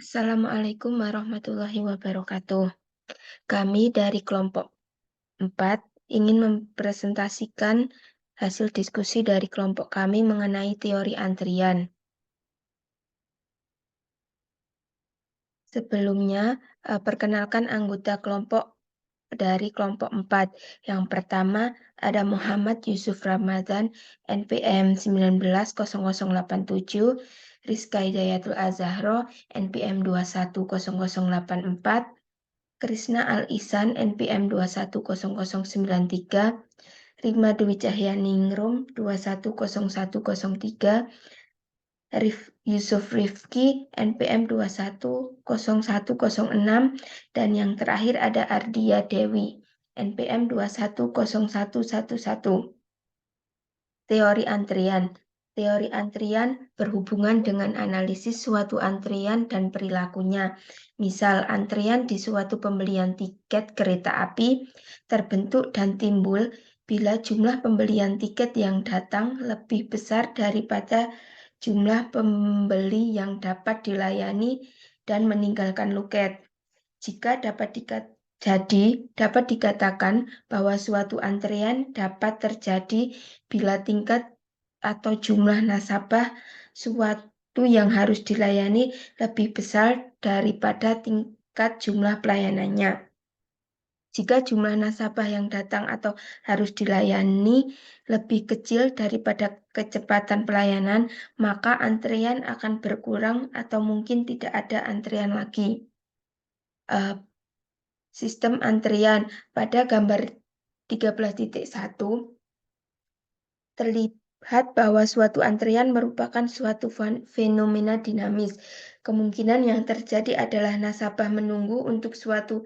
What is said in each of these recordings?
Assalamualaikum warahmatullahi wabarakatuh. Kami dari kelompok 4 ingin mempresentasikan hasil diskusi dari kelompok kami mengenai teori antrian. Sebelumnya, perkenalkan anggota kelompok dari kelompok 4. Yang pertama ada Muhammad Yusuf Ramadan, NPM 190087, Rizka Hidayatul Azahro, NPM 210084, Krisna Al-Ihsan, NPM 210093, Rima Dwi Cahyaningrum 210103, Yusuf Rifki, NPM 210106, dan yang terakhir ada Ardia Dewi, NPM 210111. Teori antrian. Teori antrian berhubungan dengan analisis suatu antrian dan perilakunya. Misal, antrian di suatu pembelian tiket kereta api terbentuk dan timbul bila jumlah pembelian tiket yang datang lebih besar daripada jumlah pembeli yang dapat dilayani dan meninggalkan loket. Jika dapat dikatakan bahwa suatu antrian dapat terjadi bila tingkat atau jumlah nasabah suatu yang harus dilayani lebih besar daripada tingkat jumlah pelayanannya. Jika jumlah nasabah yang datang atau harus dilayani lebih kecil daripada kecepatan pelayanan, maka antrian akan berkurang atau mungkin tidak ada antrian lagi. Sistem antrian pada gambar 13.1 terlihat bahwa suatu antrian merupakan suatu fenomena dinamis. Kemungkinan yang terjadi adalah nasabah menunggu untuk suatu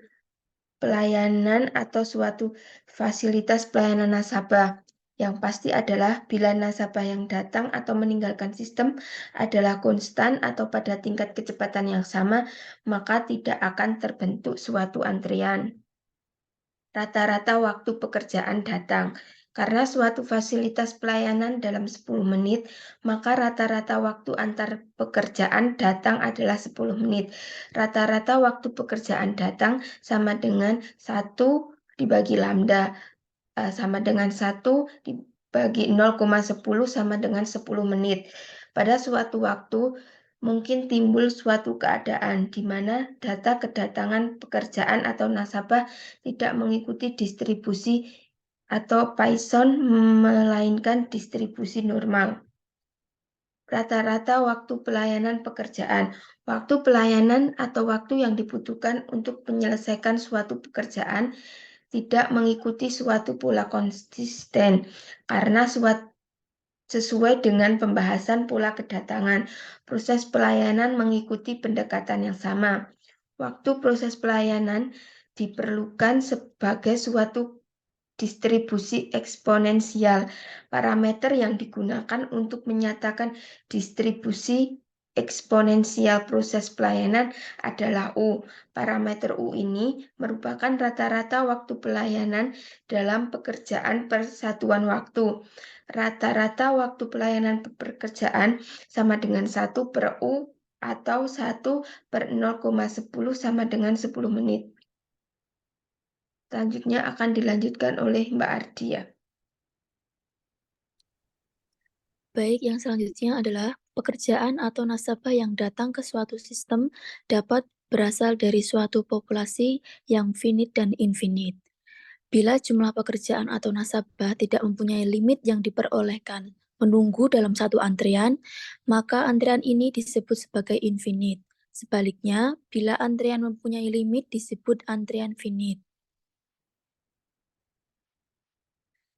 pelayanan atau suatu fasilitas pelayanan nasabah. Yang pasti adalah bila nasabah yang datang atau meninggalkan sistem adalah konstan atau pada tingkat kecepatan yang sama, maka tidak akan terbentuk suatu antrian. Rata-rata waktu pekerjaan datang. Karena suatu fasilitas pelayanan dalam 10 menit, maka rata-rata waktu antar pekerjaan datang adalah 10 menit. Rata-rata waktu pekerjaan datang sama dengan 1 dibagi lambda, sama dengan 1 dibagi 0,10 sama dengan 10 menit. Pada suatu waktu, mungkin timbul suatu keadaan di mana data kedatangan pekerjaan atau nasabah tidak mengikuti distribusi atau Python melainkan distribusi normal. Rata-rata waktu pelayanan pekerjaan. Waktu pelayanan atau waktu yang dibutuhkan untuk menyelesaikan suatu pekerjaan tidak mengikuti suatu pola konsisten karena sesuai dengan pembahasan pola kedatangan. Proses pelayanan mengikuti pendekatan yang sama. Waktu proses pelayanan diperlukan sebagai suatu distribusi eksponensial. Parameter yang digunakan untuk menyatakan distribusi eksponensial proses pelayanan adalah U. Parameter U ini merupakan rata-rata waktu pelayanan dalam pekerjaan per satuan waktu. Rata-rata waktu pelayanan pekerjaan sama dengan 1 per U atau 1 per 0,10 sama dengan 10 menit. Selanjutnya akan dilanjutkan oleh Mbak Ardia. Baik, yang selanjutnya adalah pekerjaan atau nasabah yang datang ke suatu sistem dapat berasal dari suatu populasi yang finite dan infinite. Bila jumlah pekerjaan atau nasabah tidak mempunyai limit yang diperolehkan menunggu dalam satu antrian, maka antrian ini disebut sebagai infinite. Sebaliknya, bila antrian mempunyai limit disebut antrian finite.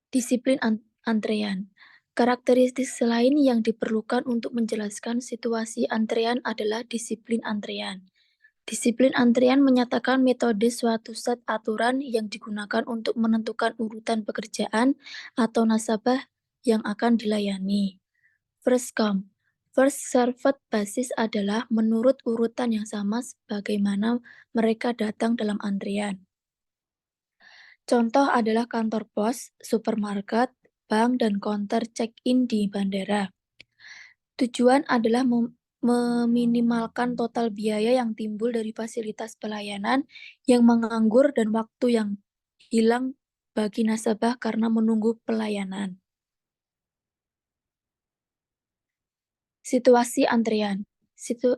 Disiplin antrean. Karakteristik lain yang diperlukan untuk menjelaskan situasi antrean adalah disiplin antrean. Disiplin antrean menyatakan metode suatu set aturan yang digunakan untuk menentukan urutan pekerjaan atau nasabah yang akan dilayani. First come, first served basis adalah menurut urutan yang sama sebagaimana mereka datang dalam antrian. Contoh adalah kantor pos, supermarket, bank, dan counter check-in di bandara. Tujuan adalah meminimalkan total biaya yang timbul dari fasilitas pelayanan yang menganggur dan waktu yang hilang bagi nasabah karena menunggu pelayanan. Situasi antrian.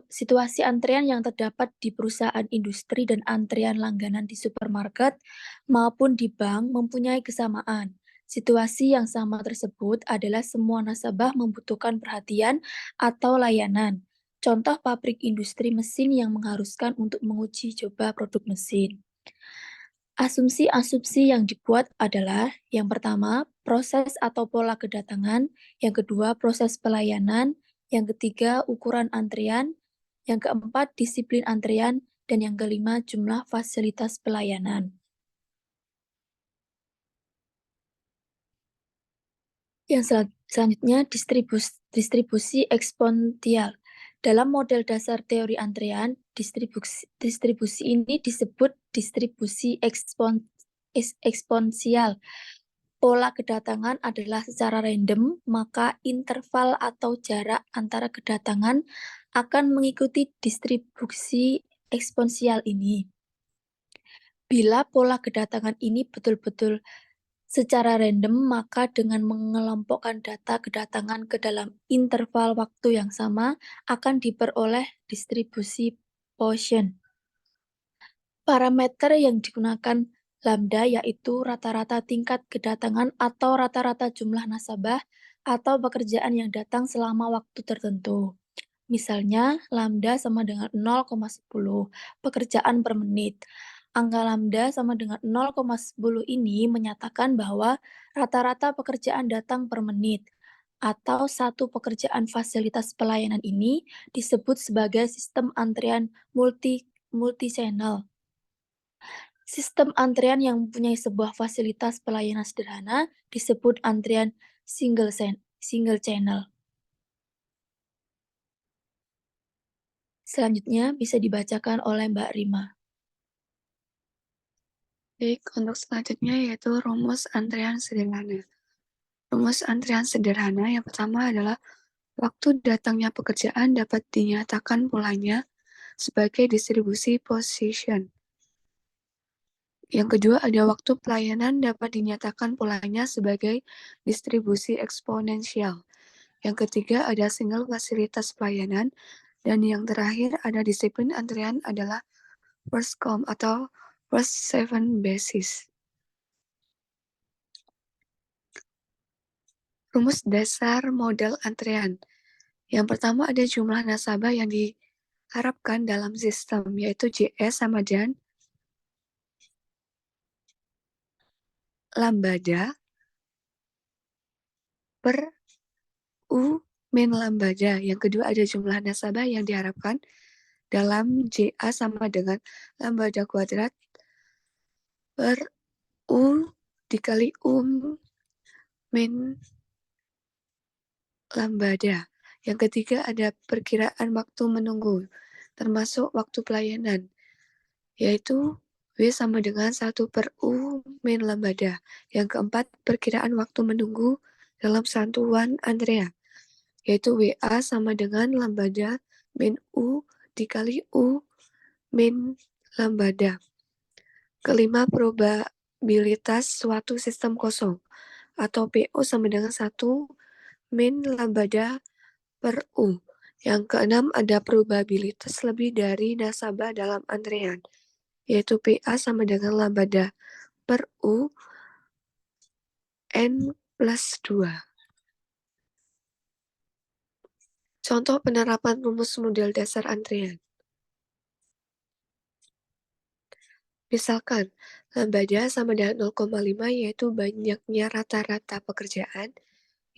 Situasi antrian yang terdapat di perusahaan industri dan antrian langganan di supermarket maupun di bank mempunyai kesamaan. Situasi yang sama tersebut adalah semua nasabah membutuhkan perhatian atau layanan. Contoh pabrik industri mesin yang mengharuskan untuk menguji coba produk mesin. Asumsi-asumsi yang dibuat adalah yang pertama, proses atau pola kedatangan, yang kedua, proses pelayanan, yang ketiga, ukuran antrian, yang keempat, disiplin antrian, dan yang kelima, jumlah fasilitas pelayanan. Yang selanjutnya, distribusi eksponensial. Dalam model dasar teori antrean, distribusi ini disebut distribusi eksponensial. Pola kedatangan adalah secara random, maka interval atau jarak antara kedatangan akan mengikuti distribusi eksponensial ini. Bila pola kedatangan ini betul-betul secara random, maka dengan mengelompokkan data kedatangan ke dalam interval waktu yang sama akan diperoleh distribusi Poisson. Parameter yang digunakan lambda yaitu rata-rata tingkat kedatangan atau rata-rata jumlah nasabah atau pekerjaan yang datang selama waktu tertentu. Misalnya, lambda sama dengan 0,10 pekerjaan per menit. Angka lambda sama dengan 0,10 ini menyatakan bahwa rata-rata pekerjaan datang per menit atau satu pekerjaan fasilitas pelayanan ini disebut sebagai sistem antrian multi-channel. Sistem antrian yang mempunyai sebuah fasilitas pelayanan sederhana disebut antrian single channel. Selanjutnya bisa dibacakan oleh Mbak Rima. Baik, untuk selanjutnya yaitu rumus antrian sederhana. Rumus antrian sederhana yang pertama adalah waktu datangnya pekerjaan dapat dinyatakan polanya sebagai distribusi position. Yang kedua ada waktu pelayanan dapat dinyatakan polanya sebagai distribusi eksponensial. Yang ketiga ada single fasilitas pelayanan. Dan yang terakhir ada disiplin antrian adalah first come atau first seven basis. Rumus dasar model antrian. Yang pertama ada jumlah nasabah yang diharapkan dalam sistem, yaitu JS sama dengan lambda per U min lambda. Yang kedua ada jumlah nasabah yang diharapkan dalam JA sama dengan lambda kuadrat per U dikali U min lambda. Yang ketiga ada perkiraan waktu menunggu, termasuk waktu pelayanan, yaitu W sama dengan 1 per U min lambda. Yang keempat, perkiraan waktu menunggu dalam satuan antrian, yaitu WA sama dengan lambda min U dikali U min lambda. Kelima, probabilitas suatu sistem kosong, atau PO sama dengan 1 min lambda per U. Yang keenam ada probabilitas lebih dari nasabah dalam antrean, yaitu PA sama dengan lambda per U N plus 2. Contoh penerapan rumus model dasar antrean. Misalkan, lambda sama dengan 0,5 yaitu banyaknya rata-rata pekerjaan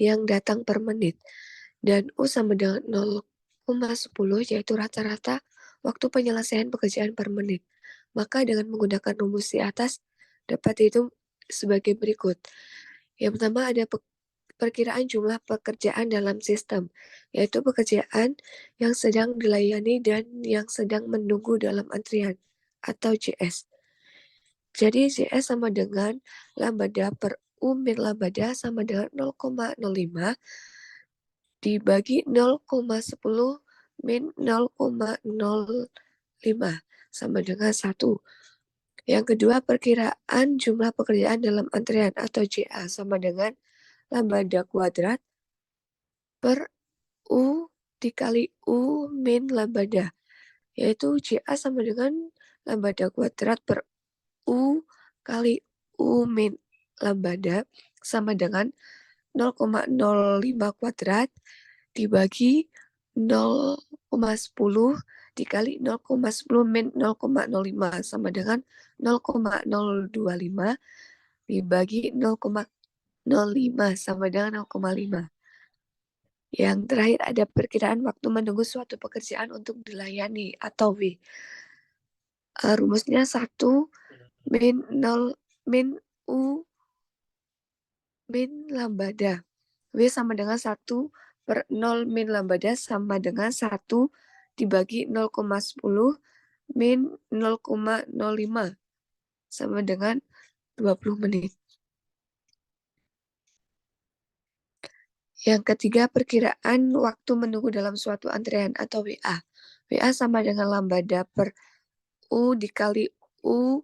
yang datang per menit. Dan U sama dengan 0,10 yaitu rata-rata waktu penyelesaian pekerjaan per menit. Maka dengan menggunakan rumus di atas dapat dihitung sebagai berikut. Yang pertama ada perkiraan jumlah pekerjaan dalam sistem, yaitu pekerjaan yang sedang dilayani dan yang sedang menunggu dalam antrian atau JS. Jadi JS sama dengan lambda per U min lambda sama dengan 0,05 dibagi 0,10 min 0,05 sama dengan 1. Yang kedua, perkiraan jumlah pekerjaan dalam antrean atau JA sama dengan lambda kuadrat per U dikali U min lambda, yaitu JA sama dengan lambda kuadrat per U kali U min lambda sama dengan 0,05 kuadrat dibagi 0,10 dikali 0,10 min 0,05 sama dengan 0,025 dibagi 0,05 sama dengan 0,5. Yang terakhir ada perkiraan waktu menunggu suatu pekerjaan untuk dilayani atau W. Rumusnya 1 min 0 min U min lambda. W sama dengan 1 per 0 min lambda sama dengan 1 dibagi 0,10 min 0,05 sama dengan 20 menit. Yang ketiga, perkiraan waktu menunggu dalam suatu antrean atau WA. WA sama dengan lambda per U dikali U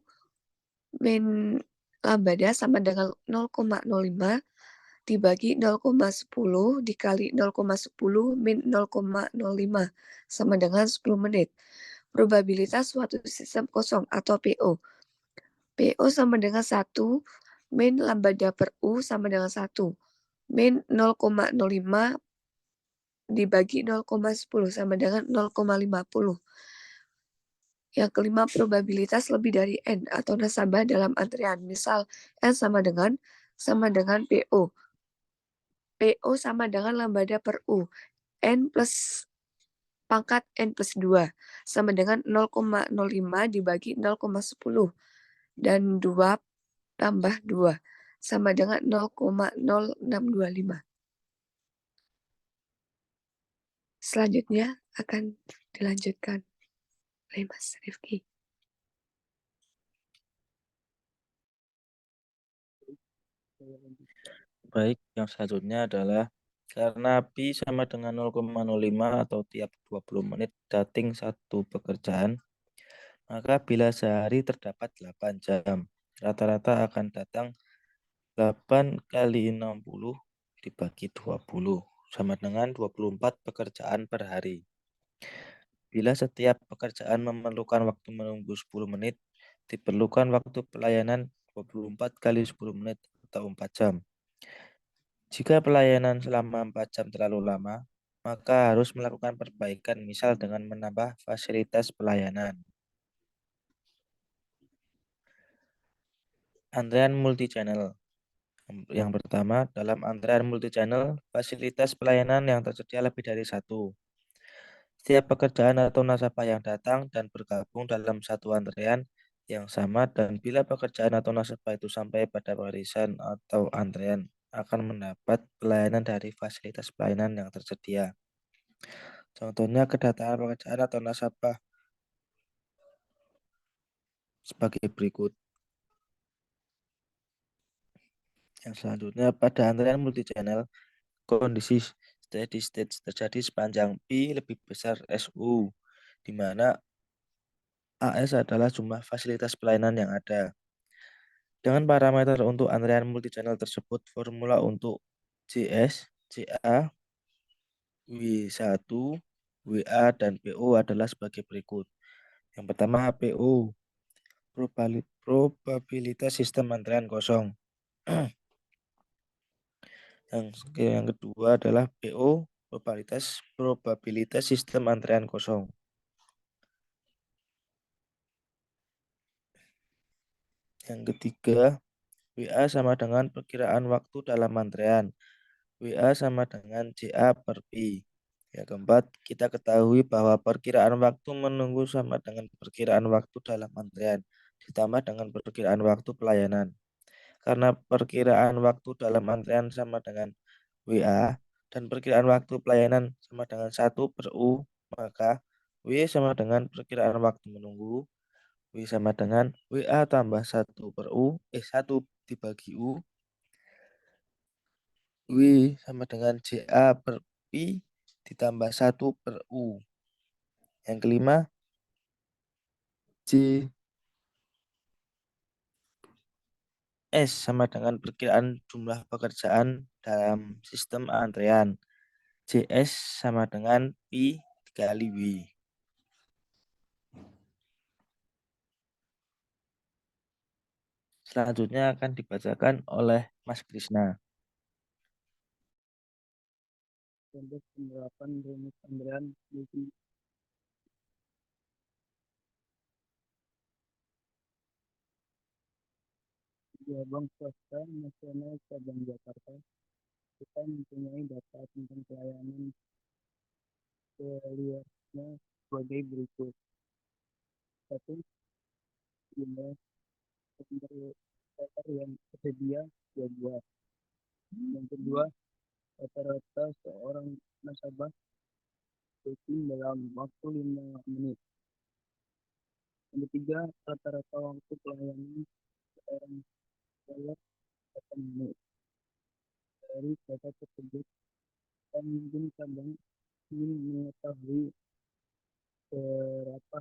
min lambda sama dengan 0,05 dibagi 0,10 dikali 0,10 min 0,05 sama dengan 10 menit. Probabilitas suatu sistem kosong atau PO. PO sama dengan 1 min lambda per U sama dengan 1 min 0,05 dibagi 0,10 sama dengan 0,50. Yang kelima, probabilitas lebih dari N atau nasabah dalam antrian. Misal, N sama dengan PO. PO sama dengan lambda per U. N plus pangkat N plus 2 sama dengan 0,05 dibagi 0,10. Dan 2 tambah 2 sama dengan 0,0625. Selanjutnya akan dilanjutkan oleh Mas Rifki. Baik, yang selanjutnya adalah karena pi sama dengan 0,05 atau tiap 20 menit dating satu pekerjaan, maka bila sehari terdapat 8 jam, rata-rata akan datang 8 kali 60 dibagi 20 sama dengan 24 pekerjaan per hari. Bila setiap pekerjaan memerlukan waktu menunggu 10 menit, diperlukan waktu pelayanan 24 kali 10 menit atau 4 jam. Jika pelayanan selama 4 jam terlalu lama, maka harus melakukan perbaikan, misal dengan menambah fasilitas pelayanan. Antrean multi-channel. Yang pertama, dalam antrean multi-channel, fasilitas pelayanan yang tersedia lebih dari satu. Setiap pekerjaan atau nasabah yang datang dan bergabung dalam satu antrean yang sama, dan bila pekerjaan atau nasabah itu sampai pada barisan atau antrean, akan mendapat pelayanan dari fasilitas pelayanan yang tersedia. Contohnya kedatangan pekerjaan atau nasabah sebagai berikut. Yang selanjutnya, pada antrean multi-channel, kondisi steady state terjadi sepanjang pi lebih besar SU, di mana AS adalah jumlah fasilitas pelayanan yang ada. Dengan parameter untuk antrean multi-channel tersebut, formula untuk JS, JA, W1, WA, dan PO adalah sebagai berikut. Yang pertama, PO, probabilitas sistem antrean kosong. Yang kedua adalah PO, probabilitas sistem antrean kosong. Yang ketiga, WA sama dengan perkiraan waktu dalam antrean. WA sama dengan JA per Pi. Yang keempat, kita ketahui bahwa perkiraan waktu menunggu sama dengan perkiraan waktu dalam antrean, ditambah dengan perkiraan waktu pelayanan. Karena perkiraan waktu dalam antrean sama dengan WA, dan perkiraan waktu pelayanan sama dengan 1 per U, maka W sama dengan perkiraan waktu menunggu, W sama dengan WA tambah 1 per U, 1 dibagi U, W sama dengan JA per Pi ditambah 1 per U. Yang kelima, J S sama dengan perkiraan jumlah pekerjaan dalam sistem antrean. JS sama dengan Pi dikali W. Selanjutnya akan dibacakan oleh Mas Krisna. Contoh penerapan rumus antrean di Bank Swasta Nasional Cabang Jakarta, kita mempunyai data tentang pelayanan seluruhnya sebagai berikut. 1. Jumlah komputer yang tersedia 2 buah. Yang kedua, rata-rata seorang nasabah booking dalam waktu 5 menit. Yang ketiga, rata-rata waktu pelayanan seorang seller 8 menit. Dari data tersebut, kita mungkin cabang ingin mengetahui berapa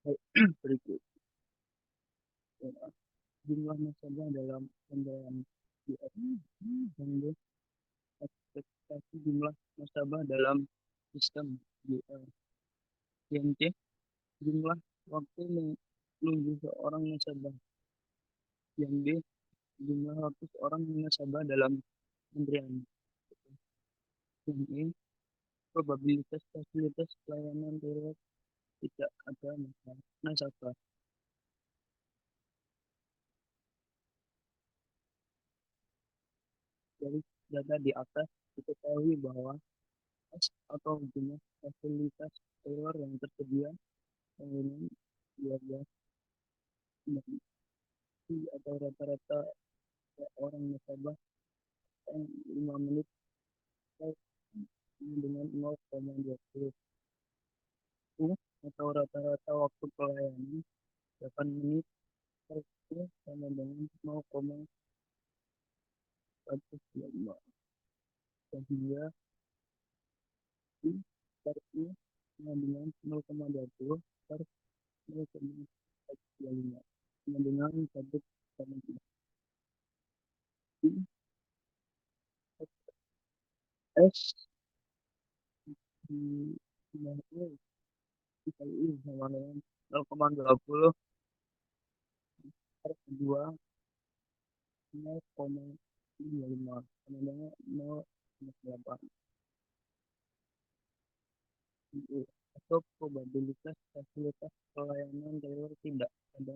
hal berikut. Jumlah nasabah dalam antrean GR. Yang B, ekspektasi jumlah nasabah dalam sistem GR. Yang C, jumlah waktu menunggu seorang nasabah. Yang D, jumlah waktu seorang nasabah dalam antrian. Yang E, probabilitas fasilitas pelayanan terhadap tidak ada nasabah. Dari data di atas diketahui bahwa S atau jumlah fasilitas payroll yang tersedia dengan 12 atau rata-rata orang nasabah yang 5 menit dengan 0,20 atau rata-rata waktu pelayanan 8 menit sama dengan 0,125 sehingga I per I sama dengan 0,20 per 0,125 sama dengan 1,3. S dikali I sama dengan 0,20 per 2 0,35 sama dengan 0,8 atau probabilitas fasilitas pelayanan payroll tidak ada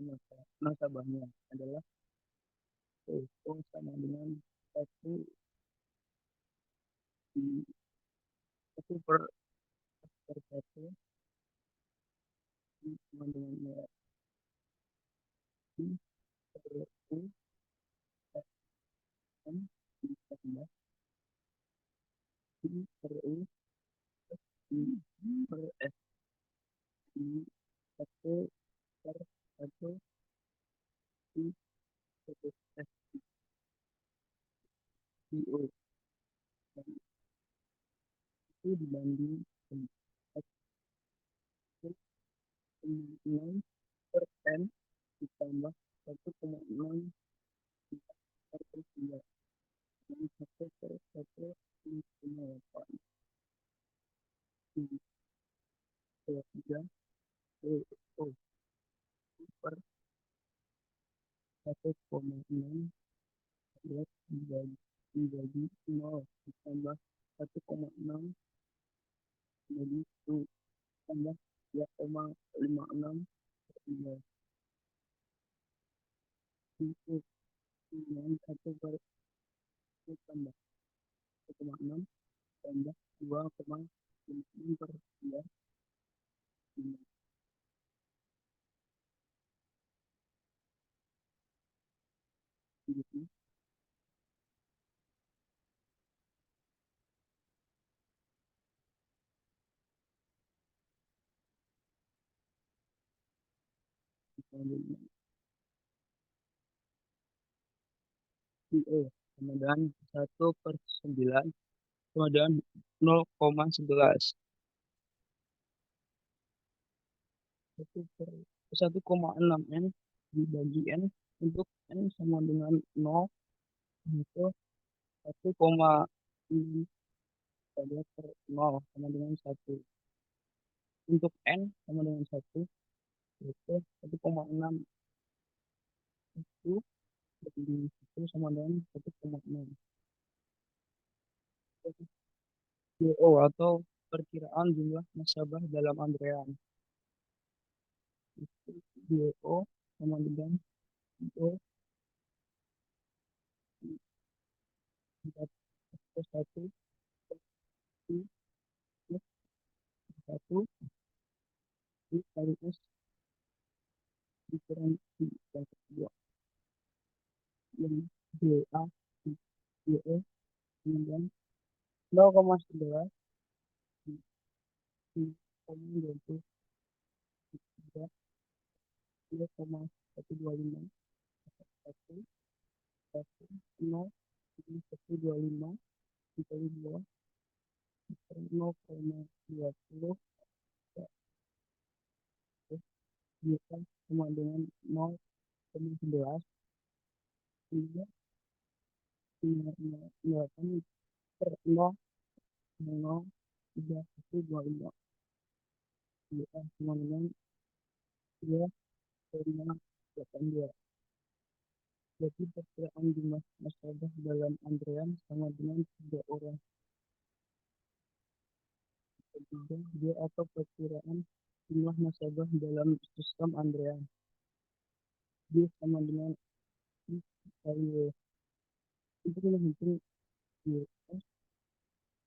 nasabahnya adalah PO sama dengan 1 per 1 sama dengan I per U M ditambah I per U I per S I 1 per 1 I per S I O itu dibanding 1,6 per M ditambah 1,6 per 3 dan 1 per 1,8 per 3 PO per 1,6 dibagi 0 ditambah 1,6 jadi 2 tambah 2,56 per 3 itu dengan 1 per 1 tambah 1,6 tambah 2,56 per 3 gitu. PO sama dengan 1 per 9 sama dengan 0,11 1,6 N dibagi N untuk N sama dengan 0 itu 1,6 per 0 sama dengan 1. Untuk N sama dengan 1 itu 1,6 itu bagi 1 sama dengan 1,6. DO atau perkiraan jumlah nasabah dalam antrean. DO sama dengan DO 1 plus 1 dikali S diferensi yang kedua. Yang DA DE dengan 0,11 0,23 0,125 1 1 0 125 dikali 2 0,20 bisa sama dengan 0,11 hingga 9 per 0 0 3125 bisa sama dengan 2,82. Jadi perkiraan jumlah nasabah dalam antrean sama dengan 3 orang. Ketiga, dia atau perkiraan jumlah nasabah dalam sistem antrean. Dia sama dengan I kali W. Itu menghitung US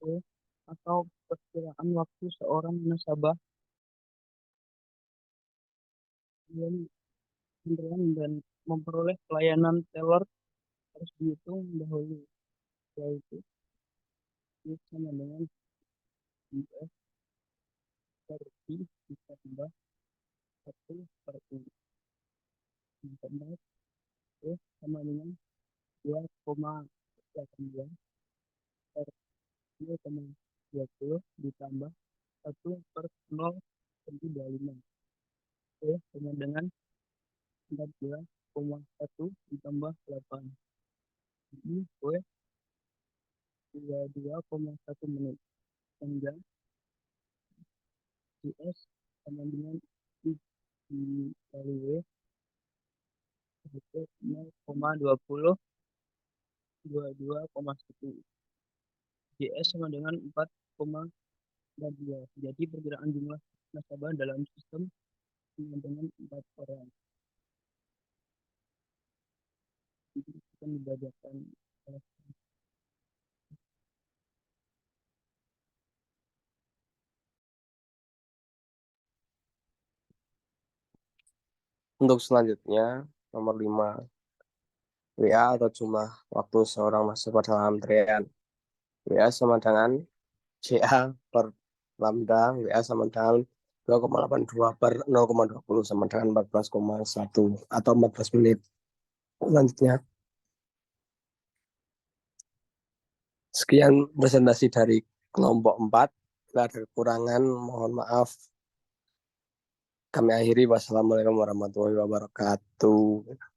W atau perkiraan waktu seorang nasabah dalam antrean dan memperoleh pelayanan teller harus dihitung dahulu, yaitu I sama dengan US per I ditambah 1 per I ditambah W sama dengan 2,18 per 0,20 ditambah 1 per 0,25 sama dengan 14,1 ditambah 8. Ini W 22,1 menit. Sehingga US sama dengan I dikali W itu 0,20 22,1. GS sama dengan 4,2. Jadi perkiraan jumlah nasabah dalam sistem sama dengan 4 orang. Jadi kita membacakan Untuk selanjutnya, nomor 5. WA atau jumlah waktu seorang nasabah dalam antrean. WA sama dengan CA per lambda, WA sama dengan 2,82 per 0,20 sama dengan 14,1 atau 14 menit. Selanjutnya, sekian presentasi dari kelompok 4. Bila ada kekurangan, mohon maaf. Kami akhiri. Wassalamualaikum warahmatullahi wabarakatuh.